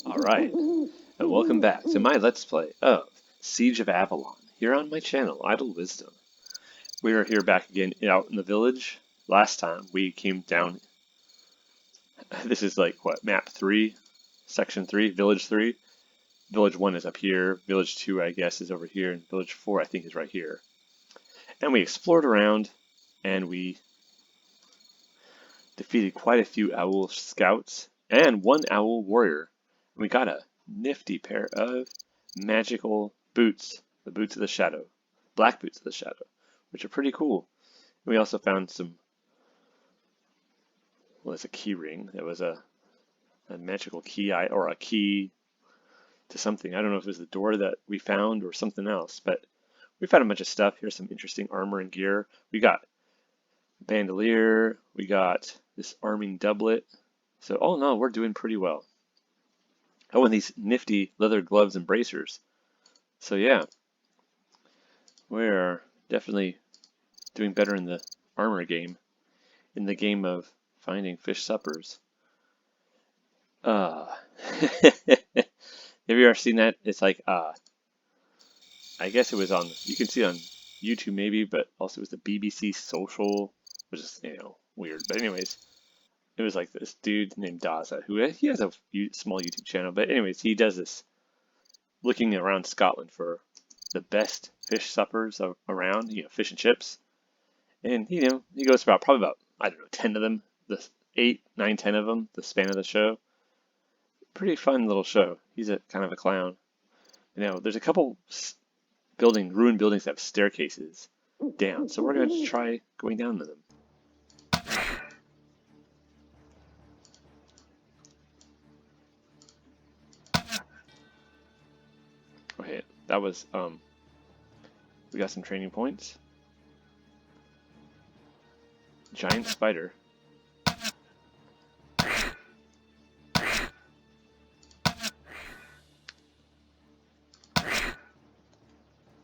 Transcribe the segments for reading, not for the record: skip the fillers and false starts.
Alright, and welcome back to my Let's Play of Siege of Avalon, here on my channel, Idle Wisdom. We are here back again out in the village. Last time we came down, this is like, what, map 3, section 3, village 3. Village 1 is up here, village 2 I guess is over here, and village 4 I think is right here. And we explored around, and we defeated quite a few owl scouts, and one owl warrior. We got a nifty pair of magical boots, the boots of the shadow, black boots of the shadow, which are pretty cool. And we also found some, well, it's a key ring. It was a magical key, or a key to something. I don't know if it was the door that we found or something else, but we found a bunch of stuff. Here's some interesting armor and gear. We got bandolier, we got this arming doublet. So all in all, we're doing pretty well. Oh, and these nifty leather gloves and bracers. So yeah, we're definitely doing better in the armor game, in the game of finding fish suppers. Have you ever seen that? It's like, I guess it was on, you can see it on YouTube maybe, but also it was the BBC Social, which is, weird. But anyways, it was like this dude named Daza, who he has a small YouTube channel, but anyways, he does this looking around Scotland for the best fish suppers around, fish and chips. And, he goes about, probably about, I don't know, 10 of them, the 8, 9, 10 of them, the span of the show. Pretty fun little show. He's a kind of a clown. There's a couple ruined buildings that have staircases down, so we're going to try going down to them. Okay, that was, we got some training points. Giant spider.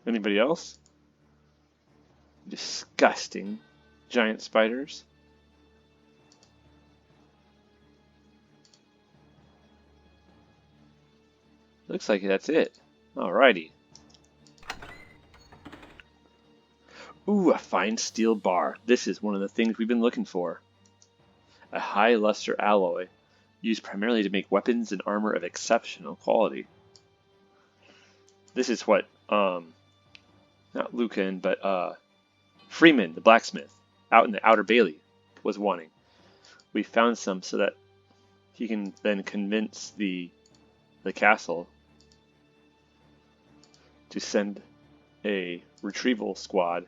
Anybody else? Disgusting giant spiders. Looks like that's it. Alrighty. Ooh, a fine steel bar. This is one of the things we've been looking for. A high luster alloy, used primarily to make weapons and armor of exceptional quality. This is what, not Lucan, but Freeman the Blacksmith, out in the Outer Bailey, was wanting. We found some so that he can then convince the castle to send a retrieval squad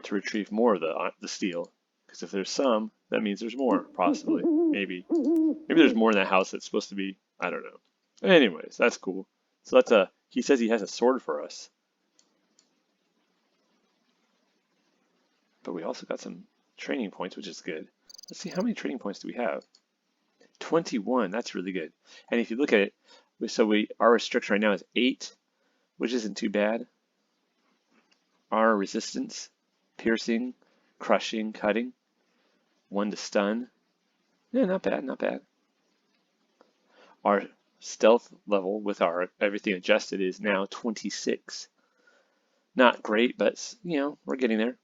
to retrieve more of the steel. Because if there's some, that means there's more, possibly. Maybe there's more in that house that's supposed to be, I don't know. Anyways, that's cool. So that's he says he has a sword for us. But we also got some training points, which is good. Let's see, how many training points do we have? 21, that's really good. And if you look at it, our restriction right now is 8, which isn't too bad. Our resistance, piercing, crushing, cutting, 1 to stun. Yeah, not bad, not bad. Our stealth level with our everything adjusted is now 26. Not great, but we're getting there.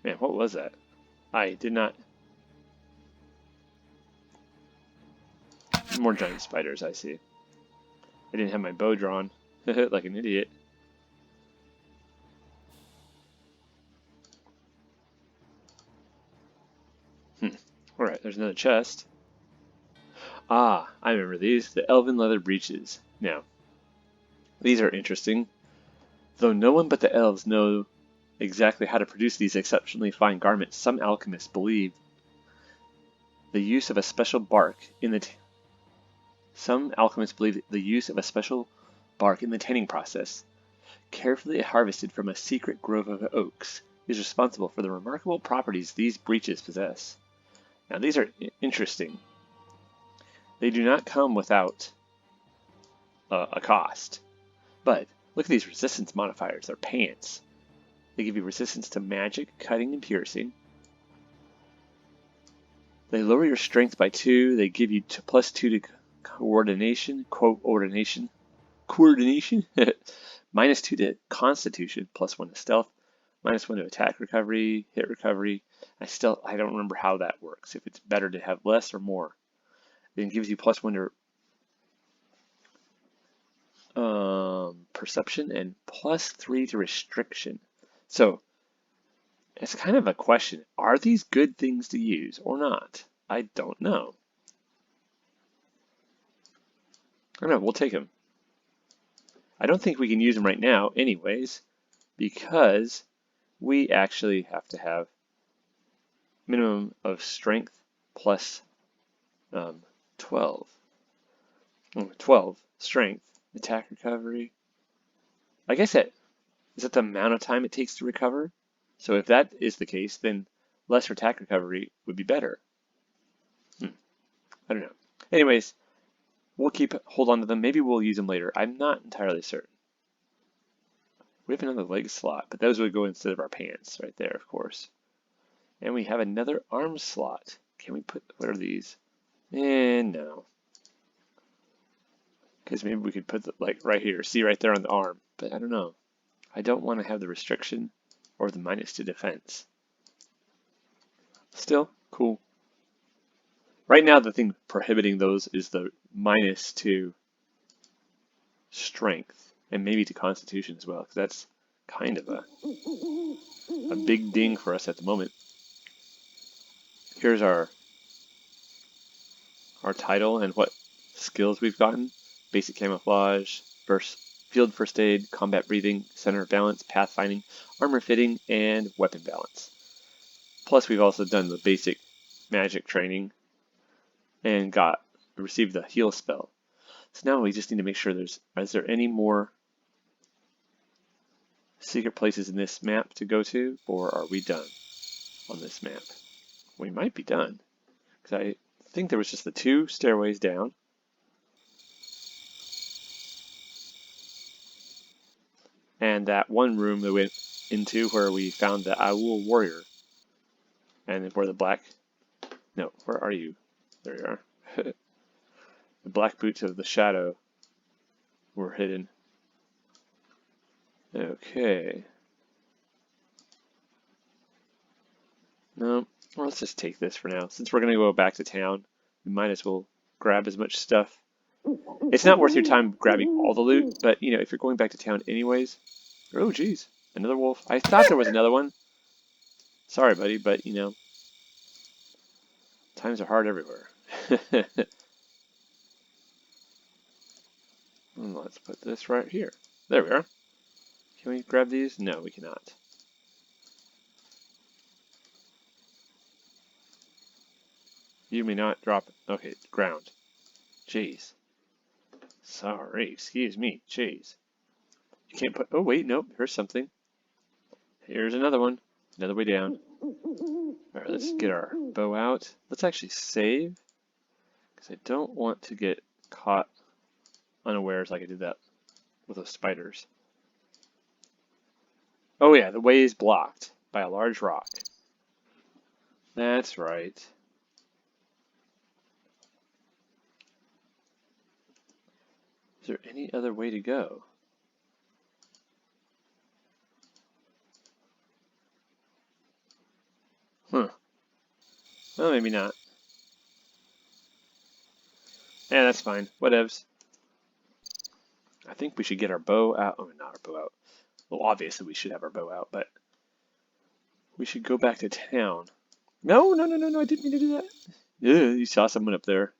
Man, what was that? I did not. More giant spiders, I see. I didn't have my bow drawn, like an idiot. Alright, there's another chest. Ah, I remember these. The elven leather breeches. Now, these are interesting. Though no one but the elves know exactly how to produce these exceptionally fine garments, some alchemists believe the use of a special bark in the tanning process, carefully harvested from a secret grove of oaks, is responsible for the remarkable properties these breeches possess. Now these are interesting. They do not come without a cost, but Look at these resistance modifiers. They're pants. They give you resistance to magic, cutting, and piercing. They lower your strength by 2. They give you +2 to coordination. Coordination. -2 to constitution. +1 to stealth. -1 to attack recovery, hit recovery. I don't remember how that works. If it's better to have less or more. Then it gives you +1 to perception and +3 to restriction. So it's kind of a question. Are these good things to use or not? I don't know. I don't know. We'll take them. I don't think we can use them right now anyways, because we actually have to have minimum of strength plus 12. 12 strength, attack recovery. I guess is that the amount of time it takes to recover? So if that is the case, then lesser attack recovery would be better. I don't know. Anyways, we'll hold on to them. Maybe we'll use them later. I'm not entirely certain. We have another leg slot, but those would go instead of our pants right there, of course. And we have another arm slot. Can we put, what are these? No. Because maybe we could put like right here, see right there on the arm, but I don't know. I don't want to have the restriction or the -2 defense. Still, cool. Right now, the thing prohibiting those is the -2 strength, and maybe to constitution as well, because that's kind of a big ding for us at the moment. Here's our title and what skills we've gotten. Basic camouflage, field first aid, combat breathing, center of balance, pathfinding, armor fitting, and weapon balance. Plus, we've also done the basic magic training and received the heal spell. So now we just need to make sure is there any more secret places in this map to go to, or are we done on this map? We might be done, because I think there was just the 2 stairways down. And that one room that we went into where we found the Sha'ahoul warrior. And where where are you? There you are. The black boots of the shadow were hidden. Okay. No, well, let's just take this for now. Since we're going to go back to town, we might as well grab as much stuff. It's not worth your time grabbing all the loot, but if you're going back to town anyways. Oh, geez, another wolf. I thought there was another one. Sorry, buddy, but times are hard everywhere. Let's put this right here. There we are. Can we grab these? No, we cannot. You may not drop it. Okay, ground. Jeez. Sorry, excuse me. Jeez. You can't put, oh wait, nope, here's something. Here's another one. Another way down. Alright, let's get our bow out. Let's actually save, because I don't want to get caught unawares like I did that with those spiders. Oh yeah, the way is blocked by a large rock. That's right. Is there any other way to go? Huh. Well, maybe not. Yeah, that's fine. Whatevs. I think we should get our bow out. Oh, not our bow out. Well, obviously we should have our bow out, but we should go back to town. No, no, no, no, no, I didn't mean to do that. Yeah, you saw someone up there.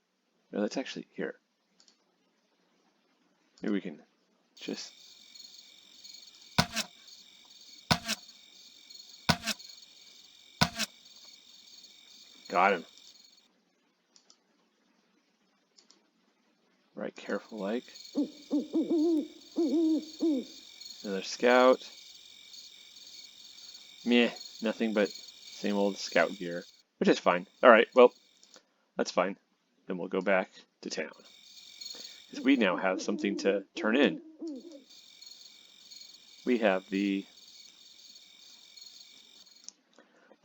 No, that's actually here. Maybe we can just... Got him. Right, careful like. Another scout. Meh, nothing but same old scout gear, which is fine. Alright, well, that's fine. Then we'll go back to town. Because we now have something to turn in. we have the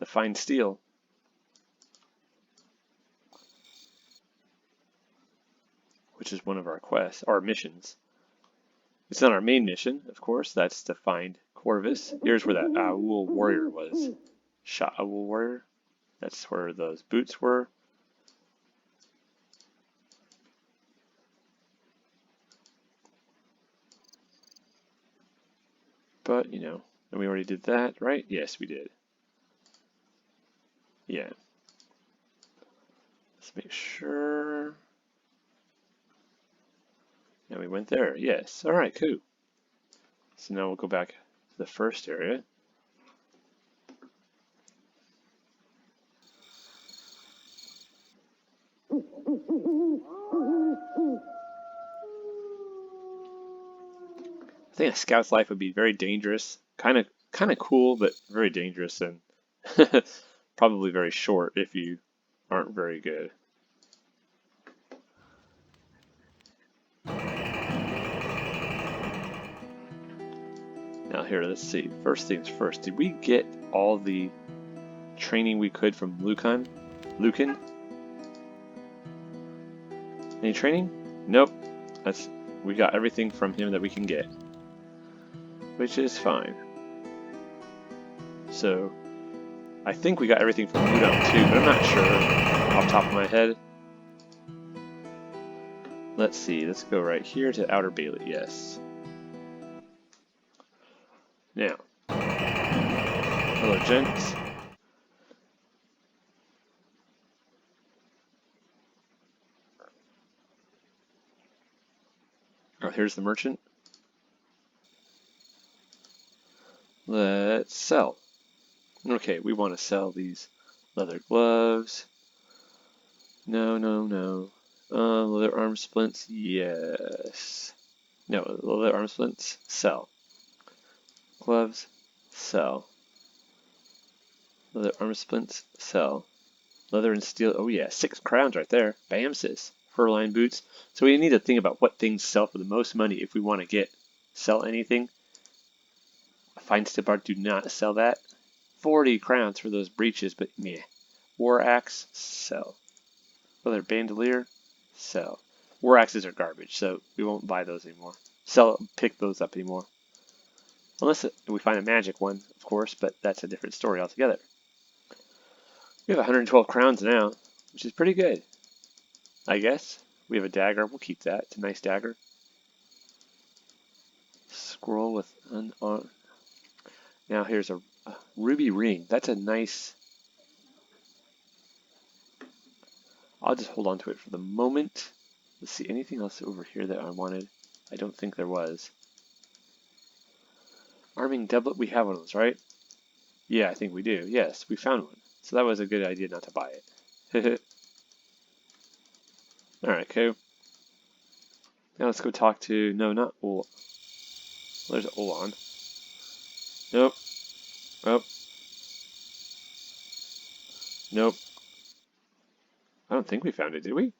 fine steel, which is one of our quests, our missions. It's not our main mission, of course. That's to find Corvus. Here's where that Sha'ahoul warrior was. Sha'ahoul warrior. That's where those boots were. But, you know, and we already did that, right? Yes, we did. Yeah. Let's make sure. Yeah, we went there. Yes. All right, cool. So now we'll go back to the first area. I think a scout's life would be very dangerous. Kind of cool, but very dangerous, and probably very short if you aren't very good. Now here, let's see. First things first. Did we get all the training we could from Lucan? Any training? Nope. We got everything from him that we can get, which is fine. So I think we got everything from Lucan too, but I'm not sure off the top of my head. Let's see. Let's go right here to Outer Bailey. Yes. Now, hello, gents. Oh, here's the merchant. Let's sell. Okay, we want to sell these leather gloves. No, no, no. Leather arm splints, yes. No, leather arm splints, sell. Gloves, sell. Leather arm splints, sell. Leather and steel, oh yeah, 6 crowns right there. Bam, sis. Fur-lined boots. So we need to think about what things sell for the most money if we want to sell anything. Fine steel bar, do not sell that. 40 crowns for those breeches, but meh. War axe, sell. Leather bandolier, sell. War axes are garbage, so we won't buy those anymore. Pick those up anymore. Unless we find a magic one, of course, but that's a different story altogether. We have 112 crowns now, which is pretty good, I guess. We have a dagger. We'll keep that. It's a nice dagger. Scroll with unarmed. Now here's a ruby ring. That's a nice... I'll just hold on to it for the moment. Let's see, anything else over here that I wanted? I don't think there was. Arming doublet, we have one of those, right? Yeah, I think we do. Yes, we found one. So that was a good idea not to buy it. Alright, cool. Now let's go talk to... No, not Ol. There's Olan. Nope. Oh. Nope. I don't think we found it, did we?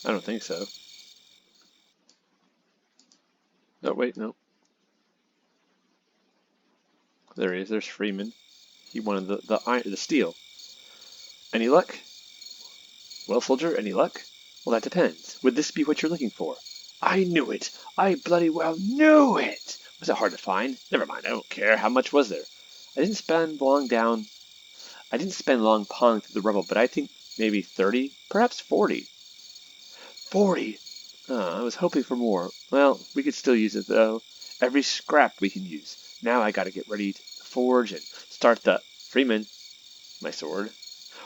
I don't think so. Oh, wait, no. There he is. There's Freeman. He wanted the steel. Any luck? Well, soldier, any luck? Well, that depends. Would this be what you're looking for? I knew it! I bloody well knew it! Was it hard to find? Never mind, I don't care. How much was there? I didn't spend long pawing through the rubble, but I think maybe 30, perhaps 40. 40! I was hoping for more. Well, we could still use it, though. Every scrap we can use. Now I gotta get ready to forge and start the... Freeman. My sword.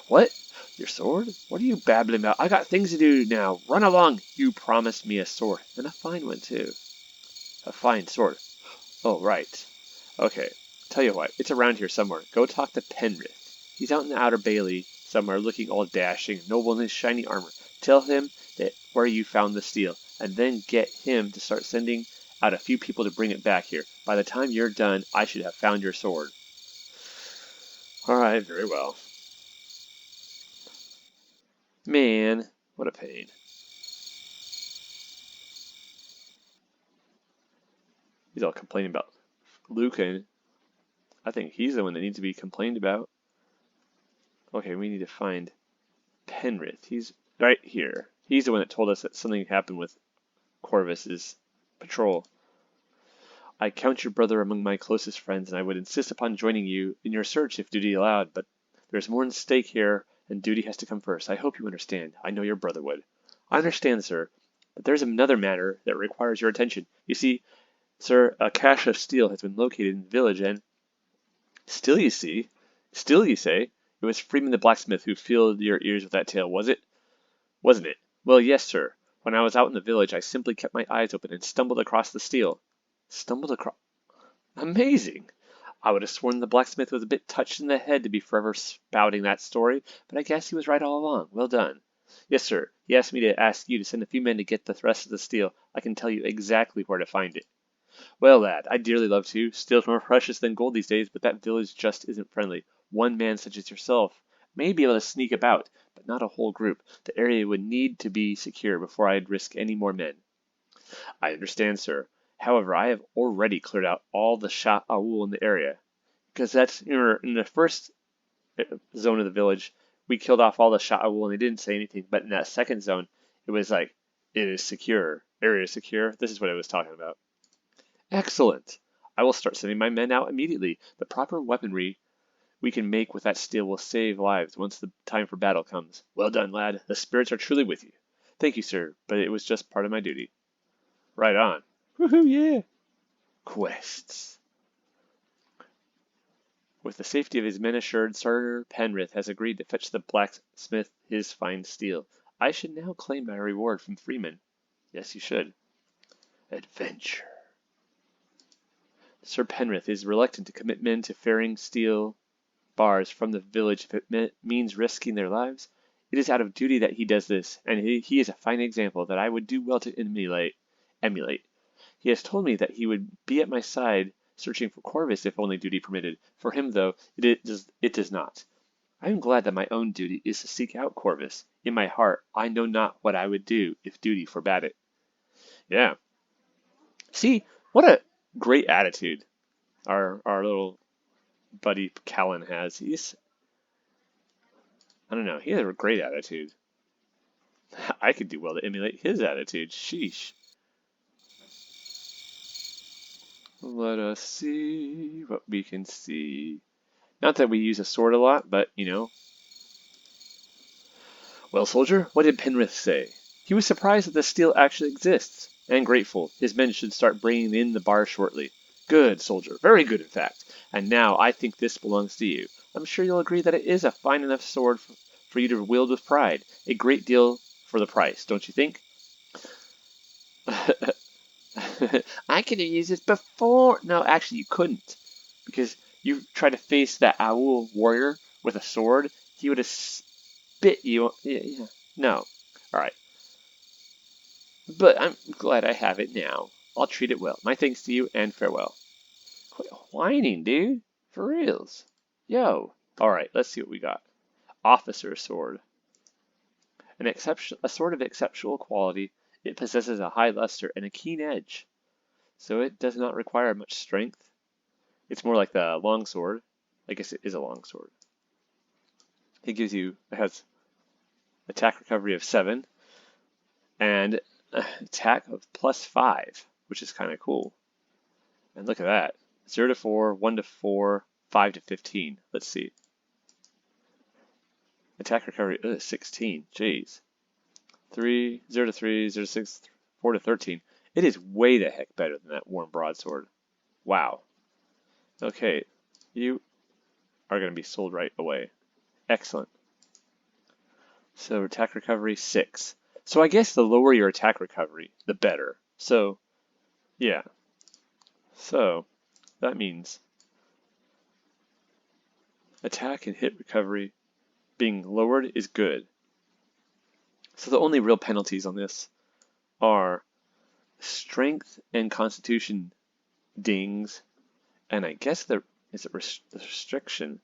What? Your sword? What are you babbling about? I got things to do now. Run along. You promised me a sword. And a fine one, too. A fine sword. Oh, right. Okay. Tell you what. It's around here somewhere. Go talk to Penrith. He's out in the Outer Bailey somewhere looking all dashing and noble in his shiny armor. Tell him that where you found the steel. And then get him to start sending out a few people to bring it back here. By the time you're done, I should have found your sword. Alright, very well. Man, what a pain. He's all complaining about Luca. I think he's the one that needs to be complained about. Okay, we need to find Penrith. He's right here. He's the one that told us that something happened with Corvus's patrol. I count your brother among my closest friends, and I would insist upon joining you in your search if duty allowed, but there's more at stake here, and duty has to come first. I hope you understand. I know your brother would. I understand, sir, but there's another matter that requires your attention. You see, sir, a cache of steel has been located in the village, and still you see, still you say, it was Freeman the Blacksmith who filled your ears with that tale, was it? Wasn't it? Well, yes, sir. When I was out in the village, I simply kept my eyes open and stumbled across the steel. Stumbled across... Amazing! I would have sworn the blacksmith was a bit touched in the head to be forever spouting that story, but I guess he was right all along. Well done. Yes, sir. He asked me to ask you to send a few men to get the rest of the steel. I can tell you exactly where to find it. Well, lad, I'd dearly love to. Steel's more precious than gold these days, but that village just isn't friendly. One man such as yourself may be able to sneak about, but not a whole group. The area would need to be secure before I'd risk any more men. I understand, sir. However, I have already cleared out all the Sha'ahoul in the area, because that's in the first zone of the village, we killed off all the Sha'ahoul and they didn't say anything. But in that second zone, it was like, it is secure. Area is secure. This is what I was talking about. Excellent. I will start sending my men out immediately. The proper weaponry we can make with that steel will save lives once the time for battle comes. Well done, lad. The spirits are truly with you. Thank you, sir, but it was just part of my duty. Right on. Woohoo, yeah. Quests. With the safety of his men assured, Sir Penrith has agreed to fetch the blacksmith his fine steel. I should now claim my reward from Freeman. Yes, you should. Adventure. Sir Penrith is reluctant to commit men to ferrying steel bars from the village if it means risking their lives. It is out of duty that he does this, and he is a fine example that I would do well to emulate. He has told me that he would be at my side searching for Corvus if only duty permitted. For him, though, it does not. I am glad that my own duty is to seek out Corvus. In my heart, I know not what I would do if duty forbade it. Yeah. See, what a great attitude our little buddy Callan has. I don't know, he has a great attitude. I could do well to emulate his attitude. Sheesh. Let us see what we can see. Not that we use a sword a lot, but, you know. Well, soldier, what did Penrith say? He was surprised that the steel actually exists, and grateful. His men should start bringing in the bar shortly. Good, soldier. Very good, in fact. And now I think this belongs to you. I'm sure you'll agree that it is a fine enough sword for you to wield with pride. A great deal for the price, don't you think? I could have used this before. No, actually, you couldn't. Because you tried to face that Owl warrior with a sword, he would have spit you. Yeah. No. Alright. But I'm glad I have it now. I'll treat it well. My thanks to you, and farewell. Quit whining, dude. For reals. Yo. Alright, let's see what we got. Officer sword. A sword of exceptional quality. It possesses a high luster and a keen edge, so it does not require much strength. It's more like the longsword. I guess it is a longsword. It has attack recovery of 7 and attack of +5, which is kind of cool. And look at that. 0 to 4, 1 to 4, 5 to 15. Let's see. Attack recovery, 16. Jeez. 0 to 3, 0 to 6, 4 to 13. It is way the heck better than that Warm Broadsword. Wow. Okay, you are going to be sold right away. Excellent. So attack recovery 6. So I guess the lower your attack recovery, the better. So, yeah. So, that means attack and hit recovery being lowered is good. So the only real penalties on this are strength and constitution dings, and I guess is it restriction?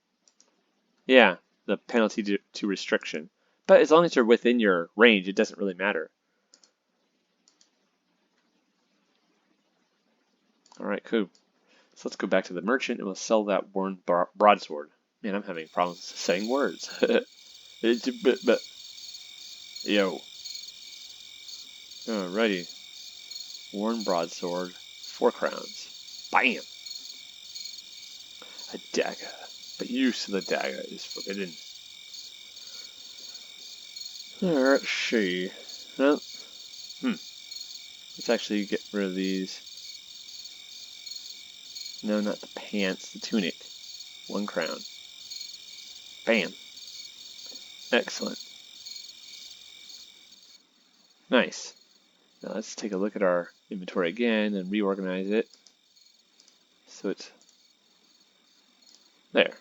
Yeah, the penalty to restriction. But as long as you're within your range, it doesn't really matter. Alright, cool. So let's go back to the merchant and we'll sell that worn broadsword. Man, I'm having problems saying words. Yo. Alrighty. Worn broadsword, 4 crowns. Bam! A dagger. But use of the dagger is forbidden. Alright, let's see. Well, let's actually get rid of these. No, not the pants, the tunic. 1 crown. Bam. Excellent. Nice. Now let's take a look at our inventory again and reorganize it. So it's there.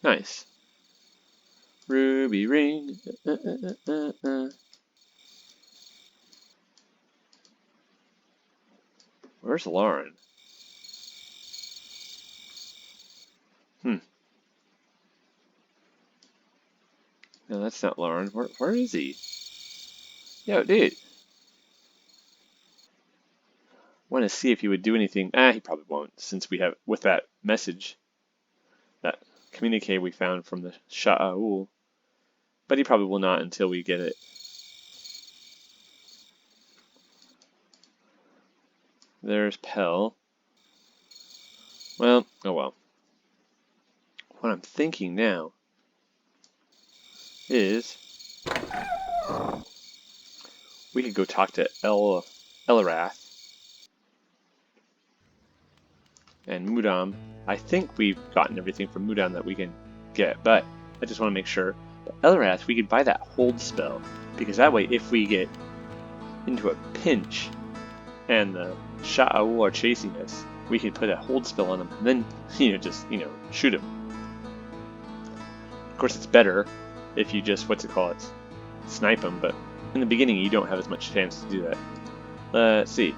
Nice. Ruby ring. Where's Lauren? No, that's not Lauren. Where is he? Yo, dude. Want to see if he would do anything. He probably won't, since we have, with that message, that communique we found from the Sha'ahoul. But he probably will not until we get it. There's Pell. Well, oh well. What I'm thinking now is we could go talk to Elarath and Mudam. I think we've gotten everything from Mudam that we can get, but I just want to make sure. But Elarath, we could buy that hold spell, because that way if we get into a pinch and the Sha'ahoul are chasing us, we can put a hold spell on them and then, just, shoot him. Of course, it's better if you just, snipe them, but in the beginning you don't have as much chance to do that. Let's see.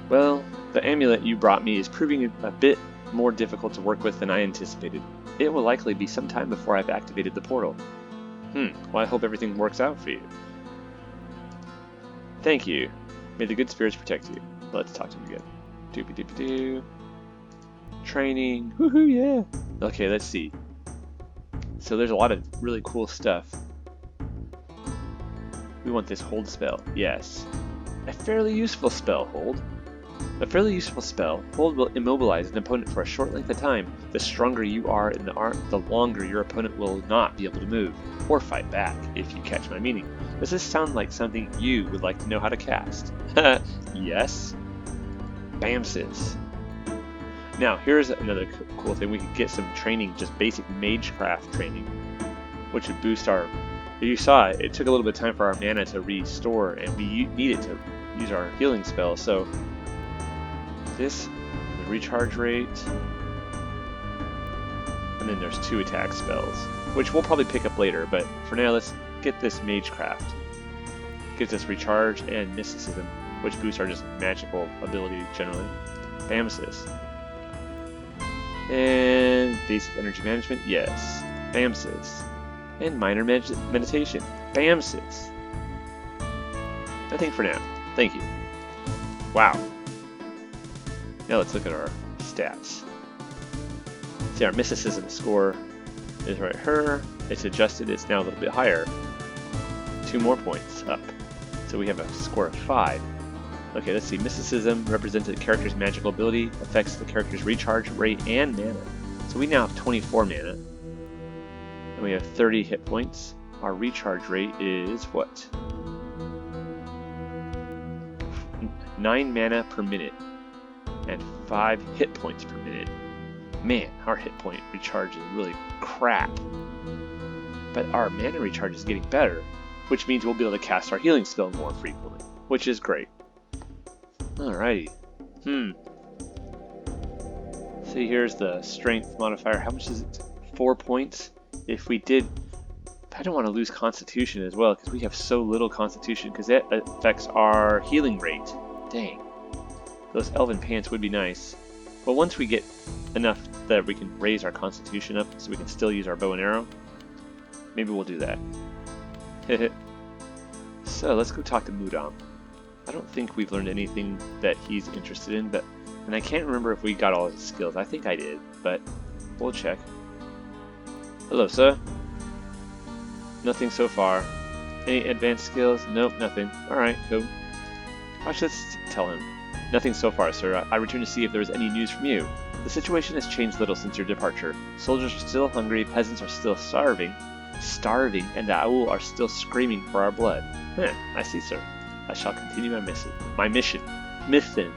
Well, the amulet you brought me is proving a bit more difficult to work with than I anticipated. It will likely be some time before I've activated the portal. Well, I hope everything works out for you. Thank you. May the good spirits protect you. Let's talk to him again. Doopy-doopy-doo. Training. Woohoo, yeah. Okay, let's see. So there's a lot of really cool stuff. We want this hold spell. Yes. A fairly useful spell, hold. A fairly useful spell, hold will immobilize an opponent for a short length of time. The stronger you are in the art, the longer your opponent will not be able to move, or fight back, if you catch my meaning. Does this sound like something you would like to know how to cast? Yes? Bamsis. Now, here's another cool thing. We could get some training, just basic magecraft training, which would boost our... You saw it took a little bit of time for our mana to restore, and we need it to use our healing spell, so... This, the recharge rate, and then there's 2 attack spells, which we'll probably pick up later, but for now let's get this magecraft. Gives us recharge and mysticism, which boosts our just magical ability generally. Bamsis. And basic energy management, yes. Bamsis. And minor meditation. Bamsis. Nothing for now. Thank you. Wow. Now let's look at our stats. See, our mysticism score is right here. It's adjusted, it's now a little bit higher. 2 more points up. So we have a score of 5. Okay, let's see. Mysticism represents the character's magical ability, affects the character's recharge rate and mana. So we now have 24 mana. And we have 30 hit points. Our recharge rate is what? 9 mana per minute. And 5 hit points per minute. Man, our hit point recharge is really crap. But our mana recharge is getting better, which means we'll be able to cast our healing spell more frequently, which is great. Alrighty. See, here's the strength modifier. How much is it? 4 points. If we did... I don't want to lose constitution as well, because we have so little constitution, because that affects our healing rate. Dang. Those elven pants would be nice. But once we get enough that we can raise our constitution up so we can still use our bow and arrow, maybe we'll do that. So let's go talk to Mudam. I don't think we've learned anything that he's interested in, and I can't remember if we got all his skills. I think I did, but we'll check. Hello, sir. Nothing so far. Any advanced skills? Nope, nothing. Alright, cool. Actually, let's tell him. Nothing so far, sir. I returned to see if there was any news from you. The situation has changed little since your departure. Soldiers are still hungry, peasants are still starving, and the Owl are still screaming for our blood. I see, sir. I shall continue my mission. Mission.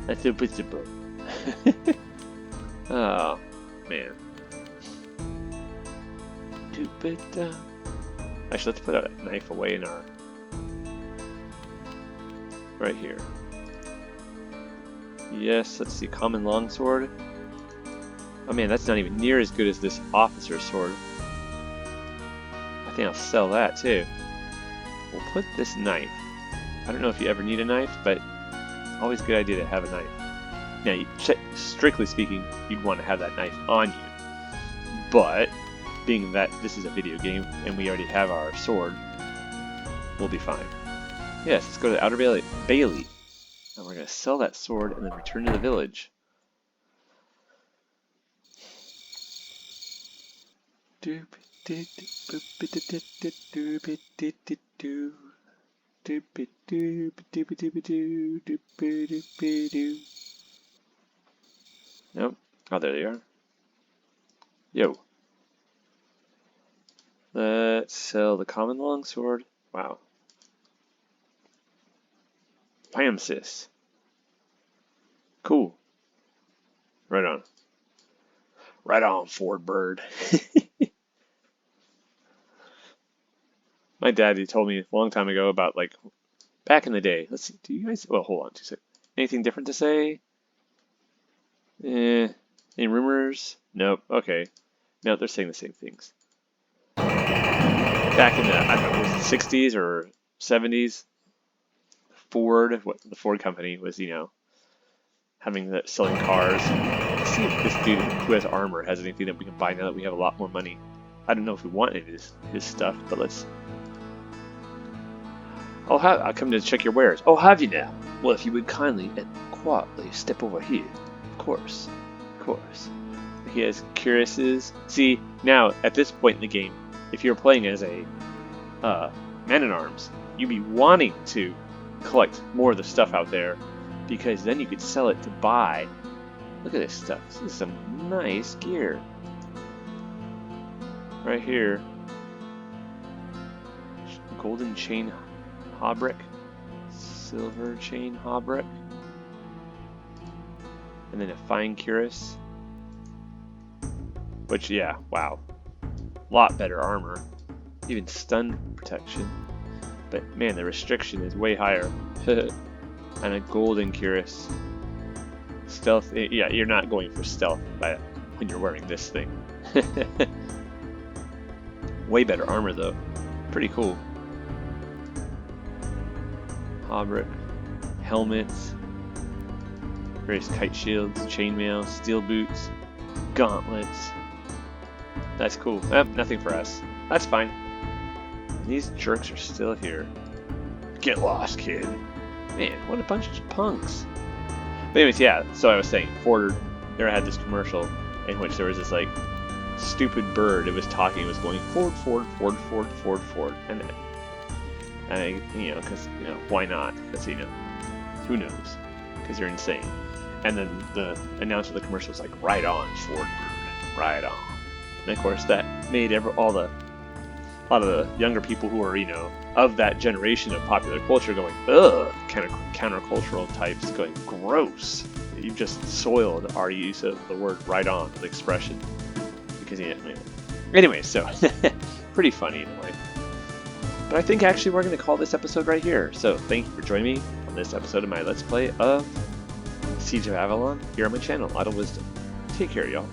That's impossible. Oh, man. Actually, let's put a knife away in our... right here. Yes, let's see, common longsword. Oh man, that's not even near as good as this officer's sword. I think I'll sell that too. We'll put this knife. I don't know if you ever need a knife, but always a good idea to have a knife. Now, strictly speaking, you'd want to have that knife on you. But, being that this is a video game and we already have our sword, we'll be fine. Yes, let's go to the Outer Bailey. And we're going to sell that sword and then return to the village. Nope. Oh, there they are. Yo. Let's sell the common longsword. Wow. Pamsis. Cool. Right on. Right on, Ford Bird. My dad, he told me a long time ago about, like, back in the day. Let's see, do you guys... Well, hold on 2 seconds. Anything different to say? Any rumors? Nope. Okay. No, they're saying the same things. Back in the, I don't know, was it 60s or 70s? Ford, the Ford company was, you know, selling cars. Let's see if this dude who has armor has anything that we can buy now that we have a lot more money. I don't know if we want any of his stuff, but let's... Oh, I'll come to check your wares. Oh, have you now? Well, if you would kindly and quietly step over here. Of course. Of course. He has cuirasses. See, now, at this point in the game, if you're playing as a man-at-arms, you'd be wanting to collect more of the stuff out there, because then you could sell it to buy. Look at this stuff. This is some nice gear. Right here. Golden chain hauberk. Silver chain hauberk. And then a fine cuirass. Which, yeah, wow. Lot better armor. Even stun protection. But man, the restriction is way higher. And a golden cuirass. Stealth, yeah, you're not going for stealth when you're wearing this thing. Way better armor though. Pretty cool. Hauberk, helmets, various kite shields, chainmail, steel boots, gauntlets. That's cool. Nothing for us. That's fine. And these jerks are still here. Get lost, kid. Man, what a bunch of punks. But anyways, yeah, so I was saying, Ford, there had this commercial in which there was this, like, stupid bird. It was talking, it was going, Ford, Ford, Ford, Ford, Ford, Ford. And I, you know, because, you know, why not? Because, you know, who knows? Because you're insane. And then the announcer of the commercial was like, right on, Ford bird, right on. And of course, that made a lot of the younger people who are, you know, of that generation of popular culture going, ugh, kind of countercultural types going, gross. You've just soiled our use of the word right on, the expression. Because, you know, anyway, so, pretty funny in a way. But I think actually we're going to call this episode right here. So thank you for joining me on this episode of my Let's Play of Siege of Avalon here on my channel, Idle Wisdom. Take care, y'all.